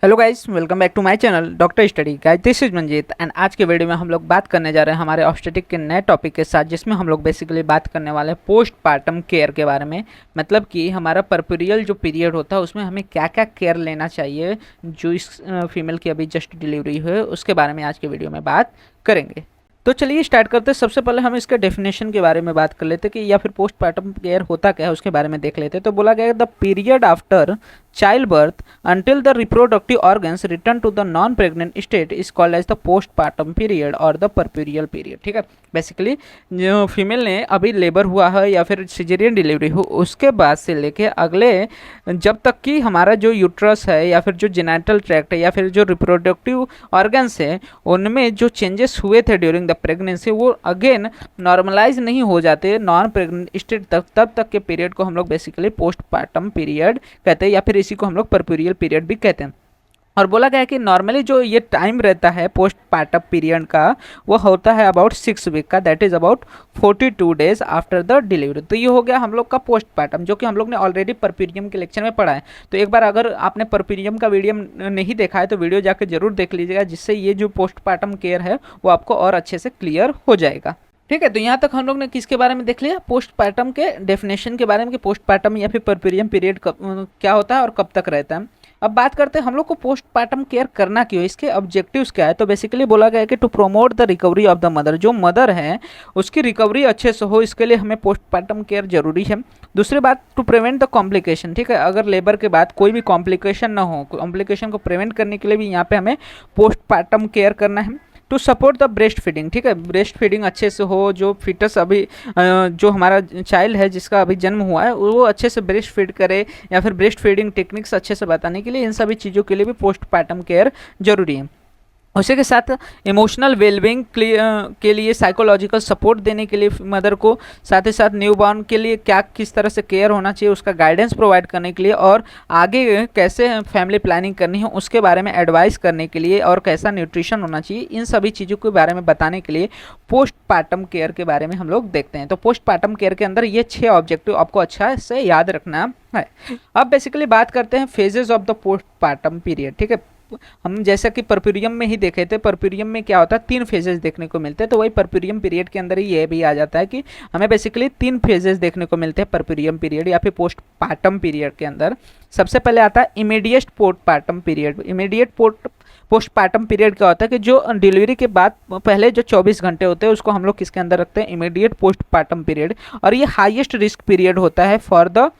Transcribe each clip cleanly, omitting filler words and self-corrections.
Hello guys, welcome back to my channel doctor study guys. This is Manjeet and आज के video में हम लोग बात करने जा रहे हैं हमारे ऑब्स्टेटिक के नए टॉपिक के साथ, जिसमें हम लोग बेसिकली बात करने वाले हैं पोस्ट पार्टम केयर के बारे में। मतलब कि हमारा परपेरियल जो पीरियड होता है उसमें हमें क्या क्या केयर लेना चाहिए, जो इस फीमेल की अभी जस्ट डिलीवरी हुई है उसके बारे में आज के वीडियो में बात करेंगे। तो चलिए स्टार्ट करते हैं। सबसे पहले हम इसके डेफिनेशन के बारे में बात कर लेते हैं कि या फिर पोस्ट पार्टम केयर होता क्या है, उसके बारे में देख लेते हैं। तो बोला गया the period after child birth until the reproductive organs return to the non pregnant state is called as the postpartum period or the puerperial period। ठीक है, बेसिकली जो फीमेल ने अभी लेबर हुआ है या फिर सिजेरियन डिलीवरी हो उसके बाद से लेके अगले जब तक कि हमारा जो यूट्रस है या फिर जो जेनिटल ट्रैक्ट है या फिर जो रिप्रोडक्टिव ऑर्गन्स है उनमें जो चेंजेस हुए थे ड्यूरिंग द प्रेगनेंसी वो अगेन नॉर्मलाइज नहीं हो जाते नॉन प्रेग्नेंट स्टेट तक, तब तक के पीरियड को हम लोग बेसिकली पोस्टपार्टम पीरियड कहते हैं या फिर इसी को हम लोग परपेरियल पीरियड भी कहते हैं। और बोला गया है कि नॉर्मली जो ये टाइम रहता है पोस्ट पार्टम पीरियड का वो होता है अबाउट 6 वीक का, that is about 42 days after the delivery. तो ये हो गया हम लोग का पोस्ट पार्टम, जो कि हम लोग ने ऑलरेडी परपेरियम के लेक्चर में पढ़ा है। तो एक बार अगर आपने परपेरियम का वीडियो नहीं देखा है तो वीडियो जाकर जरूर देख लीजिएगा, जिससे ये जो पोस्ट पार्टम केयर है वो आपको और अच्छे से क्लियर हो जाएगा। ठीक है, तो यहाँ तक हम लोग ने किसके बारे में देख लिया, पोस्टपार्टम के डेफिनेशन के बारे में कि पोस्टपार्टम या फिर परपेरियम पीरियड क्या होता है और कब तक रहता है। अब बात करते हैं हम लोग को पोस्टपार्टम केयर करना क्यों, इसके ऑब्जेक्टिव्स क्या है। तो बेसिकली बोला गया है कि to promote the recovery of the mother, जो मदर है उसकी रिकवरी अच्छे से हो, इसके लिए हमें पोस्टपार्टम केयर जरूरी है। दूसरी बात, टू प्रिवेंट द कॉम्प्लिकेशन। ठीक है, अगर लेबर के बाद कोई भी कॉम्प्लिकेशन ना हो, कॉम्प्लिकेशन को प्रिवेंट करने के लिए भी यहाँ पे हमें पोस्टपार्टम केयर करना है। To support the breast feeding. ठीक है, ब्रेस्ट फीडिंग अच्छे से हो, जो फिटस अभी जो हमारा चाइल्ड है जिसका अभी जन्म हुआ है वो अच्छे से ब्रेस्ट फीड करे, या फिर ब्रेस्ट फीडिंग टेक्निक्स अच्छे से बताने के लिए इन सभी चीज़ों के लिए भी पोस्टपार्टम केयर जरूरी है। उसी के साथ इमोशनल वेलबींग के लिए साइकोलॉजिकल सपोर्ट देने के लिए मदर को, साथ ही साथ न्यूबॉर्न के लिए क्या किस तरह से केयर होना चाहिए उसका गाइडेंस प्रोवाइड करने के लिए, और आगे कैसे फैमिली प्लानिंग करनी है उसके बारे में एडवाइस करने के लिए, और कैसा न्यूट्रिशन होना चाहिए, इन सभी चीज़ों के बारे में बताने के लिए पोस्टपार्टम केयर के बारे में हम लोग देखते हैं। तो पोस्टपार्टम केयर के अंदर ये 6 ऑब्जेक्टिव आपको अच्छा से याद रखना है। अब बेसिकली बात करते हैं phases of the postpartum period. ठीक है, हम जैसा कि परपेरियम में ही देखे थे, परपेरियम में क्या होता है 3 फेजेस देखने को मिलते हैं। तो वही परपेरियम पीरियड के अंदर ही ये भी आ जाता है कि हमें बेसिकली 3 फेजेस देखने को मिलते हैं परपेरियम पीरियड या फिर पोस्टपार्टम पीरियड के अंदर। सबसे पहले आता है immediate postpartum period. Immediate postpartum period क्या होता है कि जो डिलीवरी के बाद पहले जो 24 घंटे होते हैं उसको हम लोग किसके अंदर रखते हैं, इमीडिएट पोस्टपार्टम पीरियड। और ये हाईएस्ट रिस्क पीरियड होता है फॉर द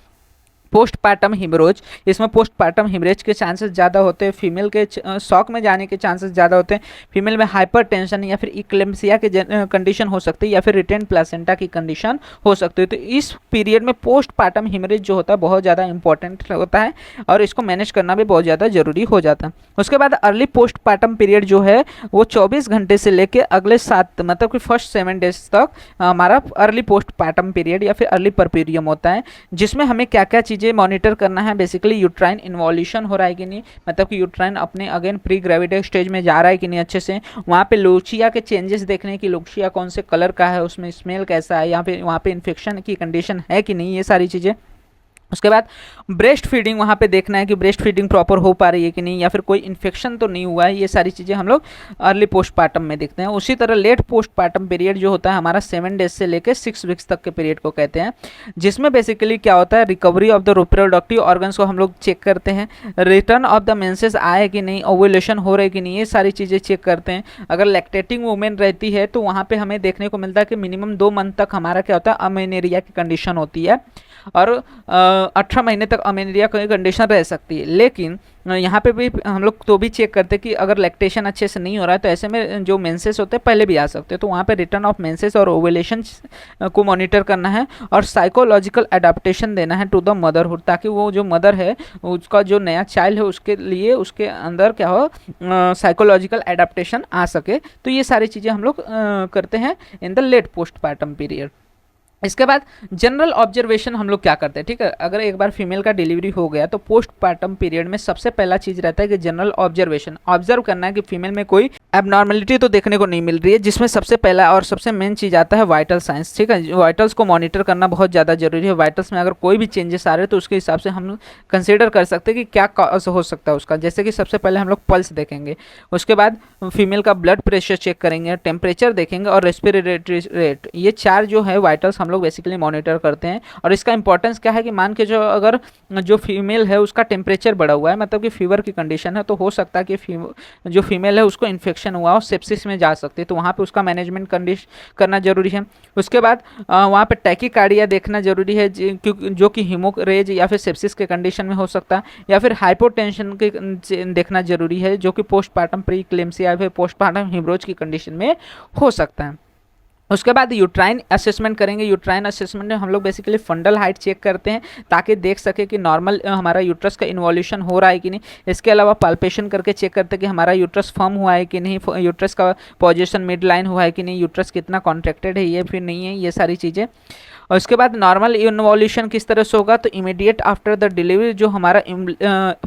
पोस्टपार्टम हिमरोज। इसमें पोस्टपार्टम हिमरेज के चांसेस ज़्यादा होते हैं, फीमेल के शॉक में जाने के चांसेस ज़्यादा होते हैं, फीमेल में हाइपरटेंशन या फिर इक्लेम्सिया के कंडीशन हो सकती है, या फिर रिटेन प्लासेंटा की कंडीशन हो सकती है। तो इस पीरियड में पोस्टपार्टम हिमरेज जो होता है बहुत ज़्यादा इंपॉर्टेंट होता है और इसको मैनेज करना भी बहुत ज़्यादा जरूरी हो जाता है। उसके बाद अर्ली पोस्टपार्टम पीरियड जो है वो 24 घंटे से लेकर अगले 7 मतलब कि फर्स्ट 7 डेज तक हमारा अर्ली पोस्टपार्टम पीरियड या फिर अर्ली परपेरियम होता है, जिसमें हमें क्या क्या चीज़ें मॉनिटर करना है। बेसिकली यूट्राइन इन्वॉल्यूशन हो रहा है कि नहीं, मतलब कि यूट्राइन अपने अगेन प्री ग्रेविडल स्टेज में जा रहा है कि नहीं अच्छे से। वहाँ पे लोचिया के चेंजेस देखने की, लोचिया कौन से कलर का है, उसमें स्मेल कैसा है, वहाँ पे इन्फेक्शन की कंडीशन है कि नहीं, ये सारी चीज़ें। उसके बाद ब्रेस्ट फीडिंग वहाँ पे देखना है कि ब्रेस्ट फीडिंग प्रॉपर हो पा रही है कि नहीं, या फिर कोई इन्फेक्शन तो नहीं हुआ है। ये सारी चीज़ें हम लोग अर्ली पोस्टपार्टम में देखते हैं। उसी तरह लेट पोस्टपार्टम पीरियड जो होता है हमारा 7 डेज से लेकर 6 वीक्स तक के पीरियड को कहते हैं, जिसमें बेसिकली क्या होता है recovery of the reproductive organs को हम लोग चेक करते हैं, रिटर्न ऑफ द मेंसेस आए कि नहीं, ओव्यूलेशन हो रहे कि नहीं, ये सारी चीज़ें चेक करते हैं। अगर लैक्टेटिंग वुमेन रहती है तो वहाँ पर हमें देखने को मिलता है कि मिनिमम 2 मंथ तक हमारा क्या होता है अमेनेरिया की कंडीशन होती है, और 18 महीने तक अमेनिया की कंडीशन रह सकती है। लेकिन यहाँ पे भी हम लोग तो भी चेक करते हैं कि अगर लैक्टेशन अच्छे से नहीं हो रहा है तो ऐसे में जो मेंसेस होते हैं पहले भी आ सकते हैं। तो वहाँ पे रिटर्न ऑफ मेंसेस और ओवुलेशन को मॉनिटर करना है और साइकोलॉजिकल एडाप्टेशन देना है टू द मदरहुड, ताकि वो जो मदर है उसका जो नया चाइल्ड है उसके लिए उसके अंदर क्या हो साइकोलॉजिकल एडाप्टेशन आ सके। तो ये सारी चीज़ें हम लोग करते हैं in the late postpartum period. इसके बाद जनरल ऑब्जर्वेशन हम लोग क्या करते हैं। ठीक है, अगर एक बार फीमेल का डिलीवरी हो गया तो पोस्टपार्टम पीरियड में सबसे पहला चीज़ रहता है कि जनरल ऑब्जर्वेशन, ऑब्जर्व करना है कि फीमेल में कोई एबनॉर्मलिटी तो देखने को नहीं मिल रही है, जिसमें सबसे पहला और सबसे मेन चीज़ आता है वाइटल साइंस। ठीक है, वाइटल्स को मॉनिटर करना बहुत ज़्यादा जरूरी है। वाइटल्स में अगर कोई भी चेंजेस आ रहे हैं तो उसके हिसाब से हम कंसीडर कर सकते हैं कि क्या कॉज हो सकता है उसका। जैसे कि सबसे पहले हम लोग पल्स देखेंगे, उसके बाद फीमेल का ब्लड प्रेशर चेक करेंगे, टेम्परेचर देखेंगे और रेस्पिरेटरी रेट। ये 4 जो है वाइटल्स हम लोग बेसिकली मॉनिटर करते हैं। और इसका इंपॉर्टेंस क्या है कि मान के जो अगर जो फीमेल है उसका टेम्परेचर बढ़ा हुआ है, मतलब कि फीवर की कंडीशन है, तो हो सकता है कि जो फीमेल है उसको इन्फेक्शन हुआ और सेप्सिस में जा सकती है, तो वहाँ पे उसका मैनेजमेंट करना जरूरी है। उसके बाद वहाँ पे टैकीकार्डिया देखना जरूरी है, जो कि हीमोरेज या फिर सेप्सिस के कंडीशन में हो सकता है, या फिर हाइपोटेंशन के देखना जरूरी है, जो कि पोस्टपार्टम प्री क्लेम्सिया या फिर पोस्टपार्टम हिमोरेज की कंडीशन में हो सकता है। उसके बाद यूट्राइन असेसमेंट करेंगे। यूट्राइन असेसमेंट में हम लोग बेसिकली फंडल हाइट चेक करते हैं ताकि देख सके कि नॉर्मल हमारा यूट्रस का इन्वॉल्यूशन हो रहा है कि नहीं। इसके अलावा पाल्पेशन करके चेक करते हैं कि हमारा यूट्रस फर्म हुआ है कि नहीं, यूट्रस का पोजीशन मिड लाइन हुआ है कि नहीं, यूट्रस कितना कॉन्ट्रैक्टेड है ये फिर नहीं है, ये सारी चीज़ें। और उसके बाद नॉर्मल इन्वॉल्यूशन किस तरह से होगा, तो इमीडिएट आफ्टर द डिलीवरी जो हमारा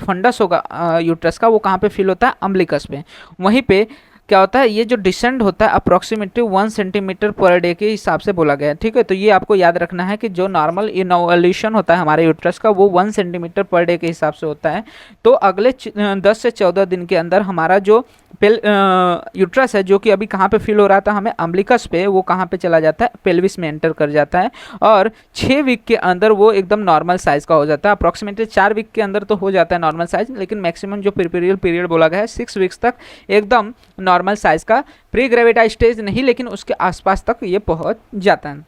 फंडस होगा यूट्रस का, वो कहाँ पे फील होता है, अम्बिलिकस पे। वहीं पे क्या होता है, ये जो डिसेंड होता है अप्रॉक्सीमेटली 1 सेंटीमीटर पर डे के हिसाब से बोला गया है। ठीक है, तो ये आपको याद रखना है कि जो नॉर्मल इनोवल्यूशन होता है हमारे यूट्रस का वो 1 सेंटीमीटर पर डे के हिसाब से होता है। तो अगले 10 से 14 दिन के अंदर हमारा जो यूट्रस है, जो कि अभी कहाँ पे फील हो रहा था हमें अम्बिलिकस पे, वो कहाँ पे चला जाता है, पेल्विस में एंटर कर जाता है। और 6 वीक के अंदर वो एकदम नॉर्मल साइज का हो जाता है। अप्रॉक्सीमेटली 4 वीक के अंदर तो हो जाता है नॉर्मल साइज, लेकिन मैक्सिमम जो प्रीपेरियल पीरियड बोला गया है 6 वीक्स तक एकदम नॉर्मल साइज का, प्री ग्रेविटा स्टेज नहीं लेकिन उसके आसपास तक ये पहुंच जाता है।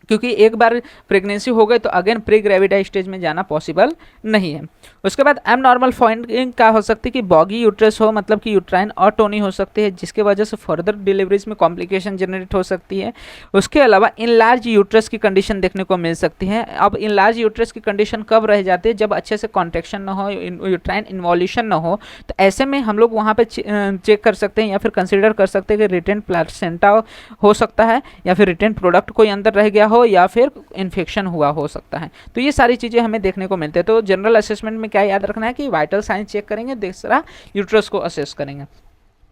क्योंकि एक बार प्रेगनेंसी हो गई तो अगेन प्री ग्रेविटा स्टेज में जाना पॉसिबल नहीं है। उसके बाद एम नॉर्मल फाइंडिंग क्या हो सकती है कि बॉगी यूट्रस हो, मतलब कि यूट्राइन ऑटोनी हो सकती है, जिसके वजह से फर्दर डिलीवरीज में कॉम्प्लिकेशन जनरेट हो सकती है। उसके अलावा इनलार्ज यूट्रस की कंडीशन देखने को मिल सकती है। अब इनलार्ज यूट्रस की कंडीशन कब रह जाती है, जब अच्छे से कॉन्ट्रैक्शन ना हो, यूट्राइन इन्वॉल्यूशन ना हो, तो ऐसे में हम लोग वहाँ पे चेक कर सकते हैं या फिर कंसिडर कर सकते हैं कि रिटेन प्लासेंटा हो सकता है, या फिर रिटेन प्रोडक्ट कोई अंदर रह गया हो, या फिर इन्फेक्शन हुआ हो सकता है। तो ये सारी चीज़ें हमें देखने को मिलते हैं। तो जनरल असेसमेंट में क्या याद रखना है कि वाइटल साइंस चेक करेंगे, दूसरा यूट्रस को असेस करेंगे।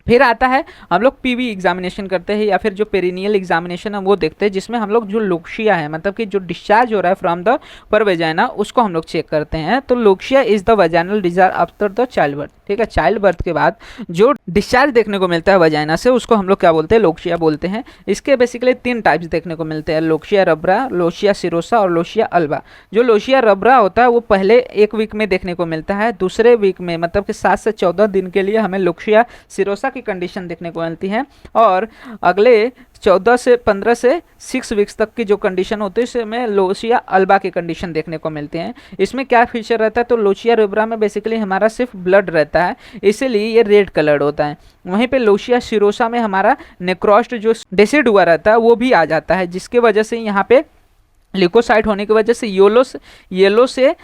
फिर आता है हम लोग पीवी एग्जामिनेशन करते हैं या फिर जो पेरिनियल एग्जामिनेशन है वो देखते हैं, जिसमें हम लोग जो लोक्शिया है, मतलब कि जो डिस्चार्ज हो रहा है फ्रॉम द पर वेजाइना, उसको हम लोग चेक करते हैं। तो lochia is the vaginal discharge after the child birth. ठीक है, चाइल्ड बर्थ के बाद जो डिस्चार्ज देखने को मिलता है वजाइना से, उसको हम लोग क्या बोलते हैं, लोक्शिया बोलते हैं। इसके बेसिकली 3 टाइप्स देखने को मिलते हैं, लोक्शिया रब्रा, लोशिया सिरोसा और लोशिया अल्बा। जो लोशिया रब्रा होता है वो पहले 1 वीक में देखने को मिलता है, दूसरे वीक में मतलब कि 7 से 14 दिन के लिए हमें लोक्शिया सिरोसा की कंडीशन देखने को मिलती है, और अगले 14 से 15 से 6 वीक्स तक की जो कंडीशन होती है इसमें लोशिया अल्बा की कंडीशन देखने को मिलते हैं। इसमें क्या फीचर रहता है, तो लोशिया रुब्रा में बेसिकली हमारा सिर्फ ब्लड रहता है, इसीलिए ये रेड कलर्ड होता है। वहीं पे लोशिया सिरोसा में हमारा नेक्रोस्ट जो डेसिड हुआ रहता है वो भी आ जाता है, जिसके वजह से यहाँ पे लिकोसाइट होने की वजह से येलो से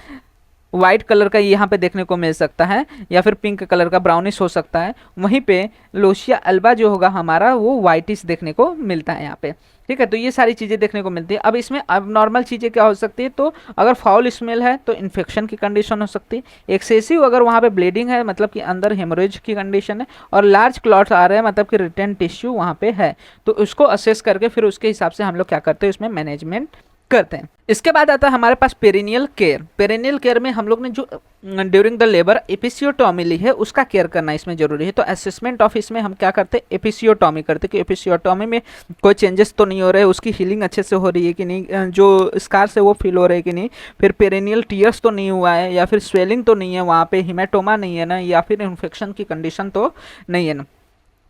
वाइट कलर का यहाँ पे देखने को मिल सकता है, या फिर पिंक कलर का ब्राउनिश हो सकता है। वहीं पे लोशिया अल्बा जो होगा हमारा वो वाइटिश देखने को मिलता है यहाँ पे। ठीक है, तो ये सारी चीज़ें देखने को मिलती है। अब इसमें अब नॉर्मल चीज़ें क्या हो सकती है, तो अगर फाउल स्मेल है तो इन्फेक्शन की कंडीशन हो सकती है, एक्सेसिव अगर वहाँ पे ब्लीडिंग है मतलब कि अंदर हेमोरेज की कंडीशन है, और लार्ज क्लॉट्स आ रहे हैं मतलब कि रिटेन टिश्यू वहाँ पे है, तो उसको असेस करके फिर उसके हिसाब से हम लोग क्या करते हैं, उसमें मैनेजमेंट करते हैं। इसके बाद आता है हमारे पास पेरिनियल केयर। पेरिनियल केयर में हम लोग ने जो ड्यूरिंग द लेबर एपिसियोटॉमी ली है उसका केयर करना इसमें जरूरी है। तो असेसमेंट ऑफ इसमें हम क्या करते हैं, एपिसियोटॉमी करते हैं कि एपिसियोटॉमी में कोई चेंजेस तो नहीं हो रहे, उसकी हीलिंग अच्छे से हो रही है कि नहीं, जो स्कार्स है वो फील हो रहे हैं कि नहीं, फिर पेरिनियल टीयर्स तो नहीं हुआ है, या फिर स्वेलिंग तो नहीं है, वहाँ पे हिमेटोमा नहीं है ना, या फिर इन्फेक्शन की कंडीशन तो नहीं है ना।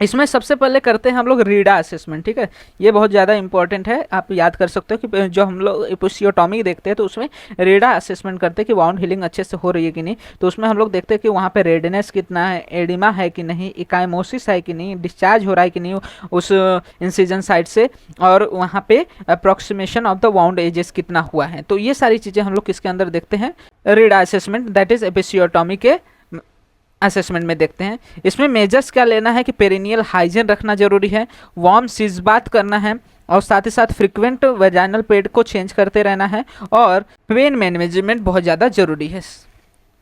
इसमें सबसे पहले करते हैं हम लोग रीडा असेसमेंट। ठीक है, ये बहुत ज़्यादा इंपॉर्टेंट है, आप याद कर सकते हो कि जो हम लोग एपिसियोटॉमी देखते हैं तो उसमें रीडा असेसमेंट करते हैं कि वाउंड हीलिंग अच्छे से हो रही है कि नहीं। तो उसमें हम लोग देखते हैं कि वहाँ पे रेडनेस कितना है, एडिमा है कि नहीं, इकाइमोसिस है कि नहीं, डिस्चार्ज हो रहा है कि नहीं उस इंसिजन साइड से, और वहाँ पे approximation of the wound edges कितना हुआ है। तो ये सारी चीज़ें हम लोग किसके अंदर देखते हैं, रीडा असेसमेंट, दैट इज एपिसियोटॉमी के असेसमेंट में देखते हैं। इसमें मेजर्स क्या लेना है कि पेरिनियल हाइजीन रखना जरूरी है, वार्म सीज बाथ करना है, और साथ ही साथ फ्रिक्वेंट वेजाइनल पैड को चेंज करते रहना है, और पेन मैनेजमेंट बहुत ज़्यादा जरूरी है।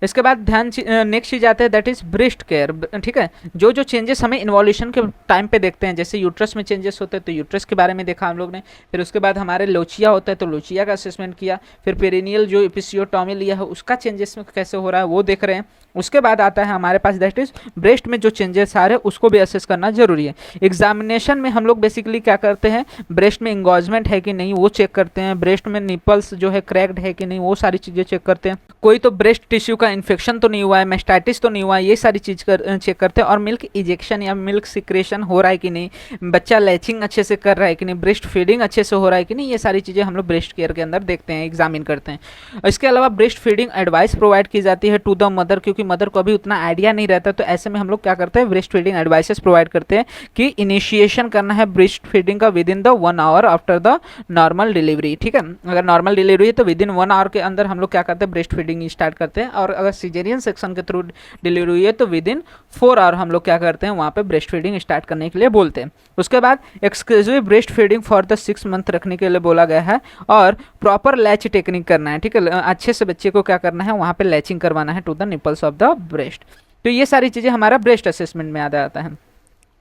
इसके बाद ध्यान नेक्स्ट चीज आते हैं दैट इज ब्रेस्ट केयर। ठीक है, जो जो चेंजेस हमें इन्वॉल्यूशन के टाइम पे देखते हैं, जैसे यूट्रस में चेंजेस होते हैं तो यूट्रस के बारे में देखा हम लोग ने, फिर उसके बाद हमारे लोचिया होता है तो लोचिया का असेसमेंट किया, फिर पेरिनियल जो एपिसियोटॉमी लिया है उसका चेंजेस में कैसे हो रहा है वो देख रहे हैं। उसके बाद आता है हमारे पास दैट इज ब्रेस्ट में जो चेंजेस आ रहे हैं उसको भी असेस करना जरूरी है। एग्जामिनेशन में हम लोग बेसिकली क्या करते हैं, ब्रेस्ट में इंगॉजमेंट है कि नहीं वो चेक करते हैं, ब्रेस्ट में निपल्स जो है क्रैक्ड है कि नहीं वो सारी चीज़ें चेक करते हैं, कोई तो ब्रेस्ट टिश्यू का इन्फेक्शन तो नहीं हुआ है, मेस्टाइटिस तो नहीं हुआ है, ये सारी चीज़ चेक करते हैं। और मिल्क इजेक्शन या मिल्क सिक्रेशन हो रहा है कि नहीं, बच्चा लैचिंग अच्छे से कर रहा है कि नहीं, ब्रेस्ट फीडिंग अच्छे से हो रहा है कि नहीं, ये सारी चीज़ें हम लोग ब्रेस्ट केयर के अंदर देखते हैं, एग्जामिन करते हैं। इसके अलावा ब्रेस्ट फीडिंग एडवाइस प्रोवाइड की जाती है टू द मदर, क्योंकि मदर को अभी उतना आइडिया नहीं रहता, तो ऐसे में हम लोग क्या करते हैं, ब्रेस्ट फीडिंग एडवाइसेस प्रोवाइड करते हैं कि इनिशिएशन करना है ब्रेस्ट फीडिंग का with in the 1 hour after the normal delivery. ठीक है, अगर नॉर्मल डिलीवरी है तो विद इन 1 आवर के अंदर हम लोग क्या करते हैं, ब्रेस्ट फीडिंग स्टार्ट करते हैं, और अगर सिजेरियन सेक्शन के थ्रू डिलीवरी हुई है तो विद इन 4 आवर हम लोग क्या करते हैं, वहाँ पे ब्रेस्ट फीडिंग स्टार्ट करने के लिए बोलते हैं। उसके बाद exclusive breast feeding for the 6 month रखने के लिए बोला गया है, और प्रॉपर लैच टेक्निक करना है। ठीक है, अच्छे से बच्चे को क्या करना है, वहाँ पे लैचिंग करवाना है to the nipples of the breast. तो ये सारी चीज़ें हमारा ब्रेस्ट असेसमेंट में आ जाता है।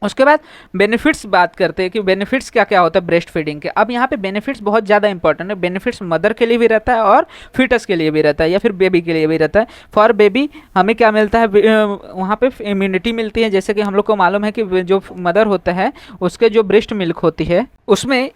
उसके बाद बेनिफिट्स बात करते हैं कि बेनिफिट्स क्या क्या होता है ब्रेस्ट फीडिंग के। अब यहाँ पे बेनिफिट्स बहुत ज़्यादा इंपॉर्टेंट है, बेनिफिट्स मदर के लिए भी रहता है और फीटस के लिए भी रहता है या फिर बेबी के लिए भी रहता है। फॉर बेबी हमें क्या मिलता है, वहाँ पे इम्यूनिटी मिलती है, जैसे कि हम लोग को मालूम है कि जो मदर होता है उसके जो ब्रेस्ट मिल्क होती है उसमें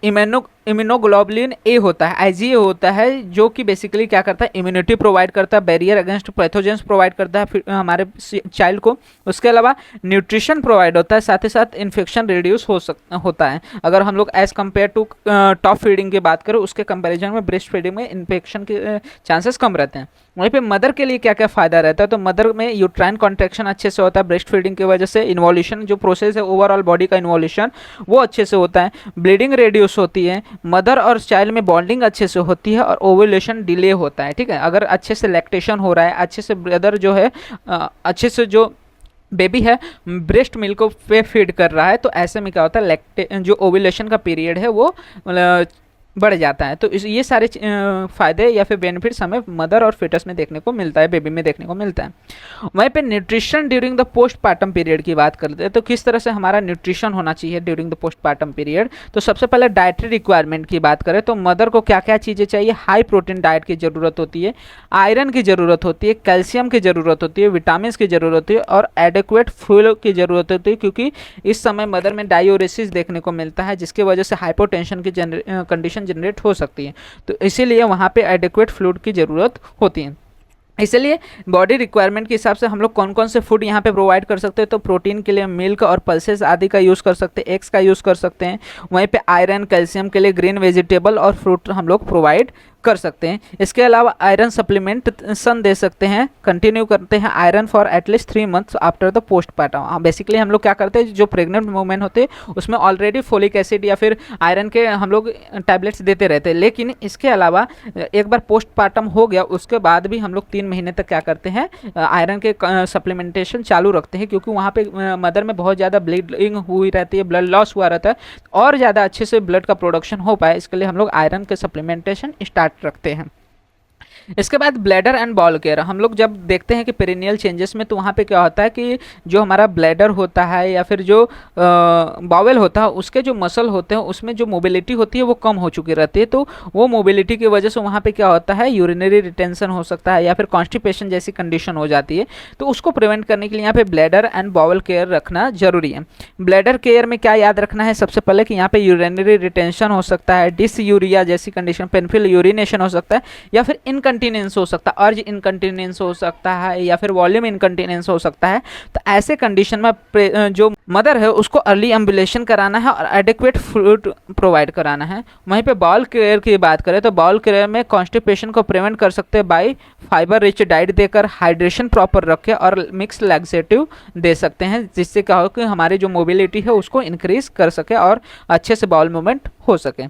इम्यूनोग्लोबुलिन ए होता है, IgA होता है, जो कि बेसिकली क्या करता है, इम्यूनिटी प्रोवाइड करता है, बैरियर अगेंस्ट पैथोजेंस प्रोवाइड करता है हमारे चाइल्ड को। उसके अलावा न्यूट्रिशन प्रोवाइड होता है, साथ ही साथ इन्फेक्शन रिड्यूस होता है। अगर हम लोग as compare to top feeding की बात करें, उसके कंपैरिजन में ब्रेस्ट फीडिंग में इन्फेक्शन के चांसेस कम रहते हैं। वहीं पे मदर के लिए क्या क्या फ़ायदा रहता है, तो मदर में यूट्राइन कॉन्ट्रैक्शन अच्छे से होता है ब्रेस्ट फीडिंग की वजह से, इन्वॉल्यूशन जो प्रोसेस है ओवरऑल बॉडी का इन्वॉल्यूशन वो अच्छे से होता है, ब्लीडिंग रिड्यूस होती है, मदर और चाइल्ड में बॉन्डिंग अच्छे से होती है, और ओव्यूलेशन डिले होता है। ठीक है, अगर अच्छे से लैक्टेशन हो रहा है, अच्छे से ब्रदर जो है अच्छे से जो बेबी है ब्रेस्ट मिल्क पे फीड कर रहा है, तो ऐसे में क्या होता है, जो ओव्यूलेशन का पीरियड है वो बढ़ जाता है। तो ये सारे फ़ायदे या फिर बेनिफिट्स हमें मदर और फिटस में देखने को मिलता है, बेबी में देखने को मिलता है। वहीं पे nutrition during the postpartum period की बात करते हैं, तो किस तरह से हमारा न्यूट्रिशन होना चाहिए ड्यूरिंग द पोस्टपार्टम पीरियड। तो सबसे पहले डाइटरी रिक्वायरमेंट की बात करें तो मदर को क्या क्या चीज़ें चाहिए, हाई प्रोटीन डाइट की ज़रूरत होती है, आयरन की ज़रूरत होती है, कैल्शियम की ज़रूरत होती है, विटामिन की ज़रूरत होती है, और एडिक्वेट फ्यूल की ज़रूरत होती है, क्योंकि इस समय मदर में डायोरेसिस देखने को मिलता है, जिसकी वजह से हाइपोटेंशन की कंडीशन जनरेट हो सकती है। तो इसीलिए वहाँ पे एडिक्वेट फ्लूइड की ज़रूरत होती है। इसलिए बॉडी रिक्वायरमेंट के हिसाब से हम लोग कौन कौन से फूड यहाँ पे प्रोवाइड कर सकते हैं, तो प्रोटीन के लिए मिल्क और पल्सेस आदि का यूज़ कर सकते हैं, एग्स का यूज़ कर सकते हैं। वहीं पे आयरन कैल्शियम के लिए ग्रीन वेजिटेबल और फ्रूट हम लोग प्रोवाइड कर सकते हैं। इसके अलावा आयरन सप्लीमेंटेशन दे सकते हैं, कंटिन्यू करते हैं iron for at least 3 months after the postpartum. Basically हम लोग क्या करते हैं, जो प्रेग्नेंट वुमेन होते हैं उसमें ऑलरेडी फोलिक एसिड या फिर आयरन के हम लोग टैबलेट्स देते रहते हैं, लेकिन इसके अलावा एक बार पोस्टपार्टम हो गया उसके बाद भी हम लोग 3 महीने तक क्या करते हैं, आयरन के सप्लीमेंटेशन चालू रखते हैं, क्योंकि वहाँ पे मदर में बहुत ज़्यादा ब्लीडिंग हुई रहती है, ब्लड लॉस हुआ रहता है, और ज़्यादा अच्छे से ब्लड का प्रोडक्शन हो पाए इसके लिए हम लोग आयरन के सप्लीमेंटेशन स्टार्ट रखते हैं। इसके बाद ब्लैडर एंड बॉल केयर, हम लोग जब देखते हैं कि पेरिनियल चेंजेस में, तो वहाँ पे क्या होता है कि जो हमारा ब्लैडर होता है या फिर जो बॉवेल होता है उसके जो मसल होते हैं उसमें जो मोबिलिटी होती है वो कम हो चुकी रहती है, तो वो मोबिलिटी की वजह से वहाँ पे क्या होता है, यूरिनरी रिटेंशन हो सकता है या फिर कॉन्स्टिपेशन जैसी कंडीशन हो जाती है। तो उसको प्रिवेंट करने के लिए यहाँ पे ब्लैडर एंड बॉवेल केयर रखना जरूरी है। ब्लैडर केयर में क्या याद रखना है, सबसे पहले कि यहाँ पे यूरिनरी रिटेंशन हो सकता है, डिसयूरिया जैसी कंडीशन, पेनफिल यूरिनेशन हो सकता है, या फिर इनकंटिनेंस हो सकता है, अर्ज इनकंटिनेंस हो सकता है, या फिर वॉल्यूम इनकंटिनेंस हो सकता है। तो ऐसे कंडीशन में जो मदर है उसको अर्ली एम्बुलेशन कराना है और एडिक्वेट फ्लूइड प्रोवाइड कराना है। वहीं पे बॉल केयर की बात करें तो बॉल केयर में कॉन्स्टिपेशन को प्रिवेंट कर सकते हैं बाय फाइबर रिच डाइट देकर, हाइड्रेशन प्रॉपर रख के और मिक्स लैक्सेटिव दे सकते हैं, जिससे क्या हो कि हमारी जो मोबिलिटी है उसको इंक्रीज कर सके और अच्छे से बॉल मूवमेंट हो सके।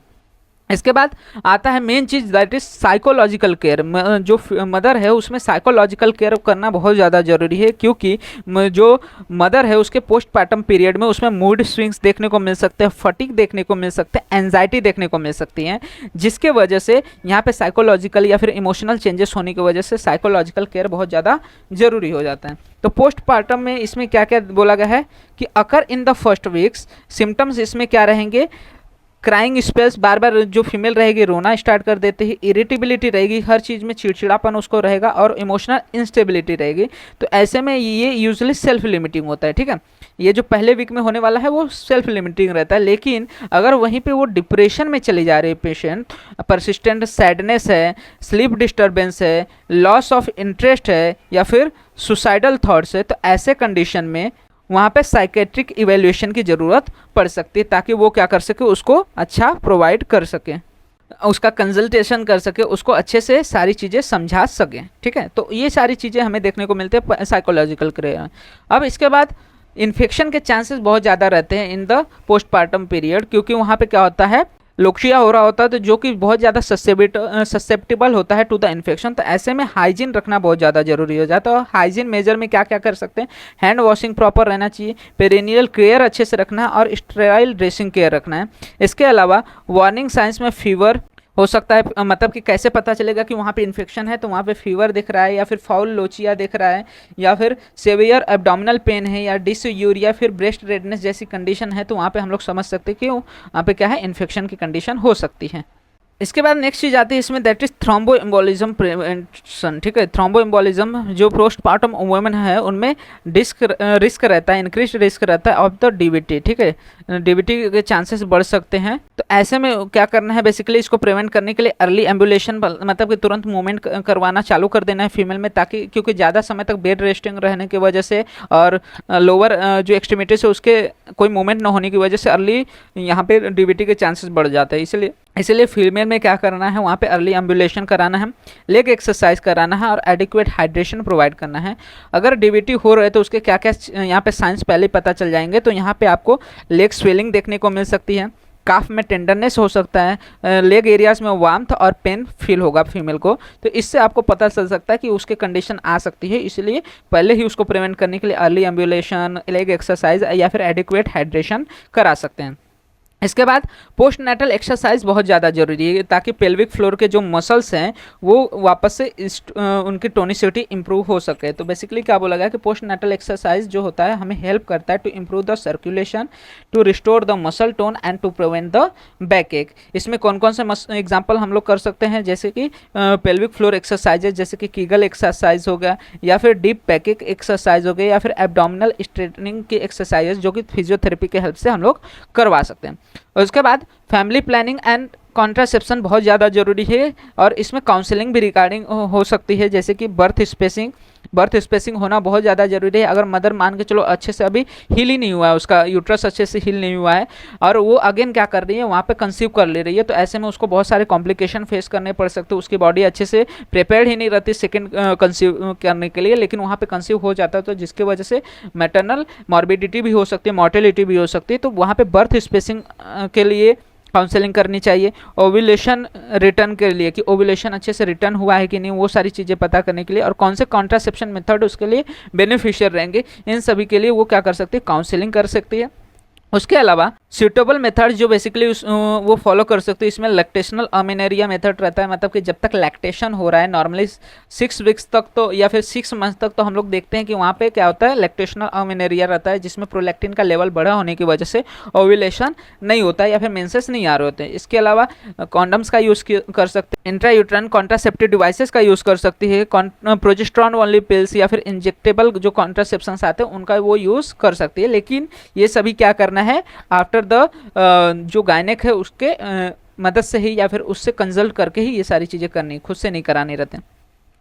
इसके बाद आता है main cheese, that is psychological care. जो मदर है उसमें साइकोलॉजिकल केयर करना बहुत ज़्यादा ज़रूरी है, क्योंकि जो मदर है उसके पोस्टपार्टम पीरियड में उसमें मूड स्विंग्स देखने को मिल सकते हैं, फटीग देखने को मिल सकते हैं, एंजाइटी देखने को मिल सकती हैं, जिसके वजह से यहाँ पे साइकोलॉजिकल या फिर इमोशनल चेंजेस होने की वजह से साइकोलॉजिकल केयर बहुत ज़्यादा ज़रूरी हो जाता है। तो पोस्टपार्टम में इसमें क्या क्या बोला गया है कि occur in the first weeks, symptoms इसमें क्या रहेंगे, क्राइंग स्पेल्स, बार बार जो फीमेल रहेगी रोना स्टार्ट कर देती है, इरिटेबिलिटी रहेगी, हर चीज़ में चिड़चिड़ापन उसको रहेगा, और इमोशनल इंस्टेबिलिटी रहेगी। तो ऐसे में ये यूजुअली सेल्फ लिमिटिंग होता है, ठीक है। ये जो पहले वीक में होने वाला है वो सेल्फ लिमिटिंग रहता है, लेकिन अगर वहीं पे वो डिप्रेशन में चली जा रही है पेशेंट, परसिस्टेंट सैडनेस है, स्लीप डिस्टर्बेंस है, लॉस ऑफ इंटरेस्ट है, या फिर सुसाइडल थॉट्स है, तो ऐसे कंडीशन में वहाँ पे साइकेट्रिक इवेल्युएशन की ज़रूरत पड़ सकती है, ताकि वो क्या कर सके, उसको अच्छा प्रोवाइड कर सके, उसका कंसल्टेशन कर सके, उसको अच्छे से सारी चीज़ें समझा सके, ठीक है। तो ये सारी चीज़ें हमें देखने को मिलते हैं साइकोलॉजिकल केयर। अब इसके बाद इन्फेक्शन के चांसेस बहुत ज़्यादा रहते हैं इन द पोस्टपार्टम पीरियड, क्योंकि वहाँ पे क्या होता है, लोक्शिया हो रहा होता है, तो जो कि बहुत ज़्यादा ससेप्टिबल होता है टू द इन्फेक्शन। तो ऐसे में हाइजीन रखना बहुत ज़्यादा जरूरी हो जाता है। तो हाइजीन मेजर में क्या क्या कर सकते हैं, हैंड वॉशिंग प्रॉपर रहना चाहिए, पेरिनियल केयर अच्छे से रखना है, और स्टेराइल ड्रेसिंग केयर रखना है। इसके अलावा वार्निंग साइंस में फीवर हो सकता है, मतलब कि कैसे पता चलेगा कि वहाँ पे इन्फेक्शन है, तो वहाँ पे फीवर दिख रहा है, या फिर फाउल लोचिया दिख रहा है, या फिर सेवियर एब्डोमिनल पेन है, या डिसयूरिया, फिर ब्रेस्ट रेडनेस जैसी कंडीशन है, तो वहाँ पे हम लोग समझ सकते हैं कि वहाँ पे क्या है, इन्फेक्शन की कंडीशन हो सकती है। इसके बाद नेक्स्ट चीज़ आती है इसमें, that is thrombo embolism prevention, ठीक है। थ्रोम्बो एम्बोलिज्म जो पोस्टपार्टम वुमेन है उनमें रिस्क रहता है, इंक्रीज रिस्क रहता है ऑफ द डीबीटी, ठीक है। डीबीटी के चांसेस बढ़ सकते हैं। तो ऐसे में क्या करना है, बेसिकली इसको प्रिवेंट करने के लिए अर्ली एम्बुलेशन, मतलब कि तुरंत मूवमेंट करवाना चालू कर देना है फीमेल में, ताकि क्योंकि ज़्यादा समय तक बेड रेस्टिंग रहने की वजह से और लोअर जो एक्सट्रीमिटीज है उसके कोई मूवमेंट न होने की वजह से अर्ली यहाँ पे डीबीटी के चांसेस बढ़ जाते हैं। इसलिए फीमेल में क्या करना है, वहाँ पे अर्ली एम्बुलेशन कराना है, लेग एक्सरसाइज कराना है, और एडिक्वेट हाइड्रेशन प्रोवाइड करना है। अगर डीबीटी हो रहे तो उसके क्या क्या यहाँ पे साइंस पहले पता चल जाएंगे। तो यहाँ पे आपको लेग स्वेलिंग देखने को मिल सकती है, काफ में टेंडरनेस हो सकता है, लेग एरियाज में वार्मथ और पेन फील होगा फीमेल को। तो इससे आपको पता चल सकता है कि उसके कंडीशन आ सकती है, इसलिए पहले ही उसको प्रिवेंट करने के लिए अर्ली एम्बुलेशन, लेग एक्सरसाइज या फिर एडिक्वेट हाइड्रेशन करा सकते हैं। इसके बाद पोस्ट नेटल एक्सरसाइज बहुत ज़्यादा जरूरी है, ताकि पेल्विक फ्लोर के जो मसल्स हैं वो वापस से उनकी टोनिसिटी इंप्रूव हो सके। तो बेसिकली क्या बोला गया कि पोस्ट नेटल एक्सरसाइज जो होता है हमें हेल्प करता है to improve the circulation, to restore the muscle tone and to prevent the back ache. इसमें कौन कौन से एग्जाम्पल हम लोग कर सकते हैं, जैसे कि पेल्विक फ्लोर एक्सरसाइजेज, जैसे कि कीगल एक्सरसाइज हो गया, या फिर डीप बैक एक एक्सरसाइज हो गया, या फिर एब्डोमिनल स्ट्रेटनिंग की एक्सरसाइजेज, जो कि फिजियोथेरेपी के हेल्प से हम लोग करवा सकते हैं। और उसके बाद फैमिली प्लानिंग एंड कॉन्ट्रासेप्शन बहुत ज़्यादा जरूरी है, और इसमें काउंसलिंग भी रिगार्डिंग हो सकती है, जैसे कि बर्थ स्पेसिंग होना बहुत ज़्यादा जरूरी है। अगर मदर मान के चलो अच्छे से अभी हील ही नहीं हुआ है, उसका यूट्रस अच्छे से हील नहीं हुआ है, और वो अगेन क्या कर रही है, वहाँ पे कंसीव कर ले रही है, तो ऐसे में उसको बहुत सारे कॉम्प्लिकेशन फेस करने पड़ सकते हैं। उसकी बॉडी अच्छे से प्रिपेयर्ड ही नहीं रहती सेकेंड कंसीव करने के लिए, लेकिन वहाँ पे कंसीव हो जाता है, तो जिसकी वजह से मैटरनल मॉर्बिडिटी भी हो सकती है, मॉर्टेलिटी भी हो सकती है। तो वहाँ पे बर्थ स्पेसिंग के लिए काउंसलिंग करनी चाहिए। ओव्यूलेशन रिटर्न के लिए, कि ओव्यूलेशन अच्छे से रिटर्न हुआ है कि नहीं, वो सारी चीज़ें पता करने के लिए, और कौन से कॉन्ट्रासेप्शन मेथड उसके लिए बेनिफिशियल रहेंगे, इन सभी के लिए वो क्या कर सकती है, काउंसलिंग कर सकती है। उसके अलावा सूटेबल मेथड जो बेसिकली वो फॉलो कर सकते हैं, इसमें लैक्टेशनल अमेनेरिया मेथड रहता है, मतलब कि जब तक लैक्टेशन हो रहा है नॉर्मली 6 वीक्स तक, तो या फिर 6 मंथ तक, तो हम लोग देखते हैं कि वहाँ पे क्या होता है, लैक्टेशनल अमेनेरिया रहता है, जिसमें प्रोलैक्टिन का लेवल बढ़ा होने की वजह से ओव्यूलेशन नहीं होता है, या फिर मेंसेस नहीं आ रहे होते हैं। इसके अलावा कॉन्डम्स का यूज़ कर सकते हैं, इंट्रायूट्राइन कॉन्ट्रासेप्टिव डिवाइसेस का यूज़ कर सकती है, प्रोजेस्टेरॉन ओनली पिल्स या फिर इंजेक्टेबल जो कॉन्ट्रासेप्शंस आते हैं उनका वो यूज़ कर सकती है। लेकिन ये सभी क्या करना है, आफ्टर द जो गायनेक है उसके मदद से ही, या फिर उससे कंसल्ट करके ही ये सारी चीज़ें करनी, खुद से नहीं कराने रहते हैं।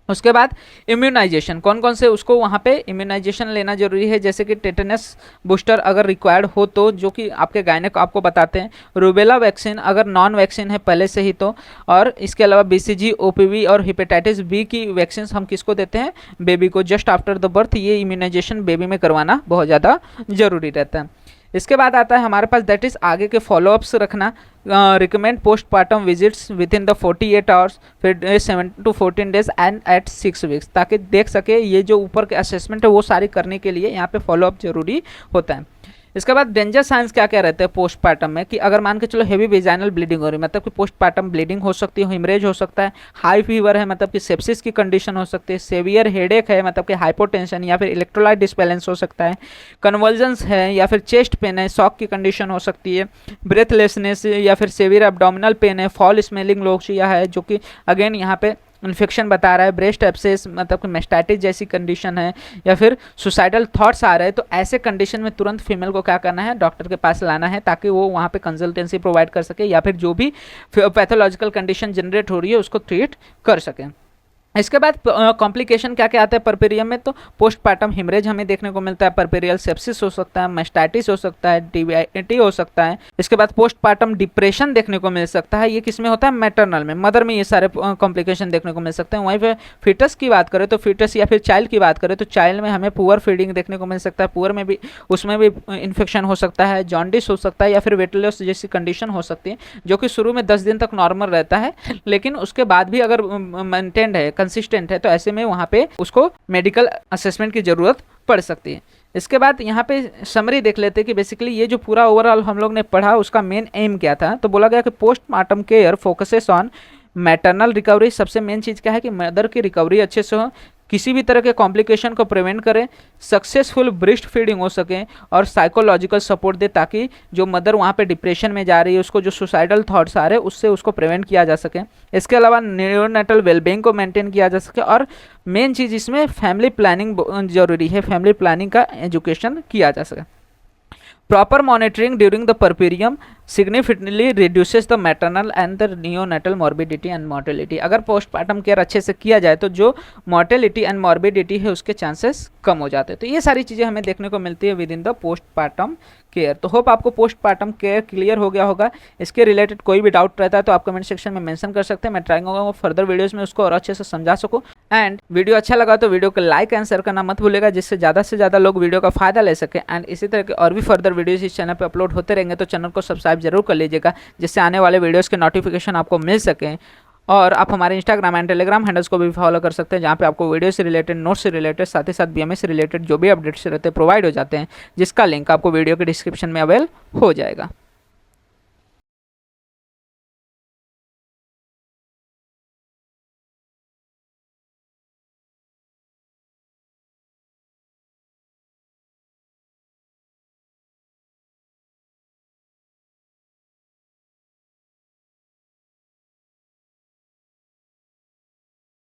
उसके बाद इम्यूनाइजेशन, कौन कौन से उसको वहाँ पे इम्यूनाइजेशन लेना जरूरी है, जैसे कि टेटनस बूस्टर अगर रिक्वायर्ड हो तो, जो कि आपके गायनेक आपको बताते हैं, रूबेला वैक्सीन अगर नॉन वैक्सीन है पहले से ही तो, और इसके अलावा BCG, OPV और हेपेटाइटिस बी की वैक्सीन हम किसको देते हैं, बेबी को जस्ट आफ्टर द बर्थ। ये इम्यूनाइजेशन बेबी में करवाना बहुत ज़्यादा जरूरी रहता है। इसके बाद आता है हमारे पास दैट इज़ आगे के फॉलोअप्स रखना, recommend postpartum visits within the 48 hours, फिर 7 to 14 days and at 6 weeks, ताकि देख सके ये जो ऊपर के असेसमेंट है वो सारी करने के लिए यहाँ पे फॉलोअप जरूरी होता है। इसके बाद डेंजर साइंस क्या क्या रहते हैं पोस्टपार्टम में, कि अगर मान के चलो हेवी वेजाइनल ब्लीडिंग हो रही है, मतलब कि पोस्टपार्टम ब्लीडिंग हो सकती है, हिमरेज हो सकता है, हाई फीवर है मतलब कि सेप्सिस की कंडीशन हो सकती है, सेवियर हेडेक है मतलब कि हाइपोटेंशन या फिर इलेक्ट्रोलाइट डिसबैलेंस हो सकता है, कन्वर्जन्स है या फिर चेस्ट पेन है, शॉक की कंडीशन हो सकती है, ब्रेथलेसनेस या फिर सेवियर एब्डोमिनल पेन है, फॉल स्मेलिंग लोक्सिया है जो कि अगेन यहाँ पे इन्फेक्शन बता रहा है, ब्रेस्ट एब्सेस मतलब कि मेस्टाइटिस जैसी कंडीशन है, या फिर सुसाइडल थॉट्स आ रहे हैं, तो ऐसे कंडीशन में तुरंत फीमेल को क्या करना है, डॉक्टर के पास लाना है ताकि वो वहाँ पे कंसल्टेंसी प्रोवाइड कर सके या फिर जो भी पैथोलॉजिकल कंडीशन जनरेट हो रही है उसको ट्रीट कर सकें। इसके बाद कॉम्प्लिकेशन क्या क्या आता है परपेरियम में, तो पोस्टपार्टम हिमरेज हमें देखने को मिलता है, परपेरियल सेप्सिस हो सकता है, मेस्टाइटिस हो सकता है, टीबीआईटी हो सकता है। इसके बाद पोस्टपार्टम डिप्रेशन देखने को मिल सकता है, ये किसमें होता है, मैटरनल में, मदर में ये सारे कॉम्प्लिकेशन देखने को मिल सकते हैं। वहीं पे फिटस की बात करें तो फिटस या फिर चाइल्ड की बात करें तो चाइल्ड में हमें पुअर फीडिंग देखने को मिल सकता है, पुअर में भी उसमें भी इन्फेक्शन हो सकता है, जॉन्डिस हो सकता है या फिर वेट लॉस जैसी कंडीशन हो सकती है, जो कि शुरू में 10 दिन तक नॉर्मल रहता है, लेकिन उसके बाद भी अगर मेंटेन्ड है, कंसिस्टेंट है, तो ऐसे में वहाँ पे उसको मेडिकल असेसमेंट की ज़रूरत पड़ सकती है। इसके बाद यहाँ पे समरी देख लेते हैं कि बेसिकली ये जो पूरा ओवरऑल हम लोग ने पढ़ा उसका मेन एम क्या था। तो बोला गया कि postmortem care focuses on maternal recovery. सबसे मेन चीज़ क्या है कि मदर की रिकवरी अच्छे से हो, किसी भी तरह के कॉम्प्लिकेशन को प्रिवेंट करें, सक्सेसफुल ब्रेस्ट फीडिंग हो सके और साइकोलॉजिकल सपोर्ट दे ताकि जो मदर वहाँ पे डिप्रेशन में जा रही है उसको जो सुसाइडल थॉट्स आ रहे हैं उससे उसको प्रिवेंट किया जा सके। इसके अलावा नियोनेटल वेलबींग को मेंटेन किया जा सके और मेन चीज़ इसमें फैमिली प्लानिंग जरूरी है, फैमिली प्लानिंग का एजुकेशन किया जा सके। Proper monitoring during the puerperium significantly reduces the maternal and the neonatal morbidity and mortality. अगर पोस्टपार्टम केयर अच्छे से किया जाए तो जो मॉर्टेलिटी एंड मॉर्बिडिटी है उसके चांसेस कम हो जाते हैं। तो ये सारी चीज़ें हमें देखने को मिलती है with in the postpartum care. तो होप आपको पोस्टपार्टम केयर क्लियर हो गया होगा। इसके रिलेटेड कोई भी डाउट रहता है तो आप कमेंट सेक्शन में मेंशन कर सकते हैं, मैं ट्राई करूँगा फर्दर वीडियोस में उसको और अच्छे से समझा सकूँ। एंड वीडियो अच्छा लगा तो वीडियो को लाइक एंड शेयर करना मत भूलेगा, जिससे ज़्यादा से ज़्यादा लोग वीडियो का फायदा ले सके। एंड इसी तरह के और भी फर्दर वीडियोस इस चैनल पर अपलोड होते रहेंगे, तो चैनल को सब्सक्राइब जरूर कर लीजिएगा, जिससे आने वाले वीडियोस के नोटिफिकेशन आपको मिल सकें। और आप हमारे इंस्टाग्राम एंड टेलीग्राम हैंडल्स को भी फॉलो कर सकते हैं, जहाँ पे आपको वीडियो से रिलेटेड, नोट्स से रिलेटेड, साथ ही साथ बीएमएस से रिलेटेड जो भी अपडेट्स रहते हैं प्रोवाइड हो जाते हैं, जिसका लिंक आपको वीडियो के डिस्क्रिप्शन में अवेल हो जाएगा।